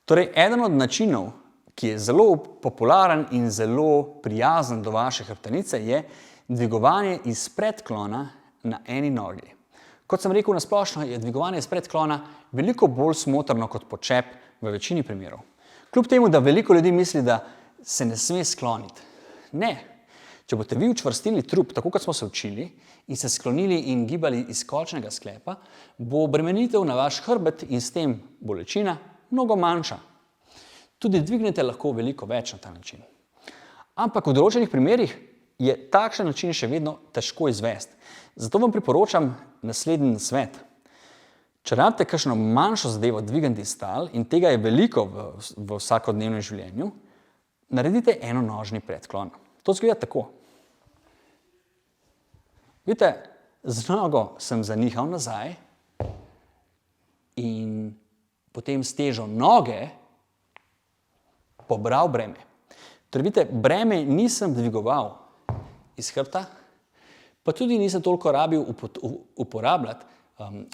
Torej, eden od načinov, ki je zelo popularen in zelo prijazen do vaše hrbtenice, je dvigovanje iz predklona na eni nogi. Kot sem rekel, na splošno je dvigovanje iz predklona veliko bolj smotrno kot počep v večini primerov. Kljub temu, da veliko ljudi misli, da se ne sme skloniti. Ne. Če boste vi učvrstili trup, tako kot smo se učili, in se sklonili in gibali iz kolčnega sklepa, bo obremenitev na vaš hrbet in s tem bolečina mnogo manjša. Tudi dvignete lahko veliko več na ta način. Ampak v določenih primerih je takšen način še vedno težko izvesti. Zato vam priporočam naslednji nasvet. Če rabite kakšno manjšo zadevo dvigniti iz tal, in tega je veliko v vsakodnevnem življenju, naredite enonožni predklon. To izgleda tako. Vidite, z nogo sem zanihal nazaj in potem s težo noge pobral breme. Torej, vidite, breme nisem dvigoval iz hrbta, pa tudi nisem toliko rabil uporabljati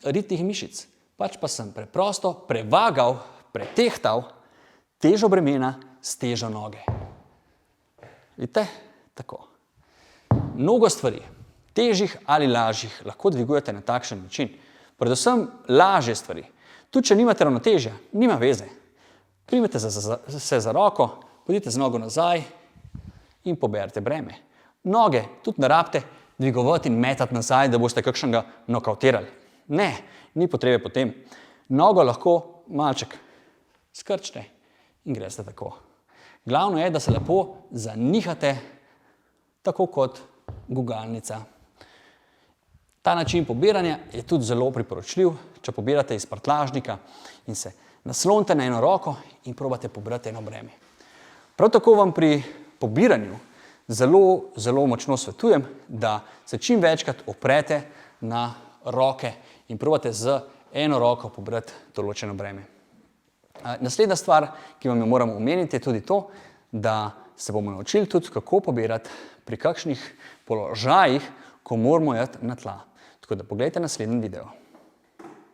ritnih mišic. Pač pa sem preprosto prevagal, pretehtal težo bremena s težo noge. Vidite? Tako. Mnogo stvari, težjih ali lažjih, lahko dvigujete na takšen način. Predvsem lažje stvari. Tudi če nimate ravnotežja, nima veze. Primete se za roko, pojdite z nogo nazaj in poberite breme. Noge tudi ne rabite dvigovati in metati nazaj, da boste kakšnega nokautirali. Ne, ni potrebe po tem. Nogo lahko malček skrčite in greste tako. Glavno je, da se lepo zanihate, tako kot gugalnica. Ta način pobiranja je tudi zelo priporočljiv, če pobirate iz prtljažnika in se naslonite na eno roko in probate pobrati eno breme. Prav tako vam pri pobiranju zelo močno svetujem, da se čim večkrat oprete na roke in probate z eno roko pobrati določeno breme. Naslednja stvar, ki vam jo moramo omeniti, je tudi to, da se bomo naučili tudi, kako pobirati pri kakšnih položajih, ko moramo iti na tla. Tako da pogledajte naslednji video.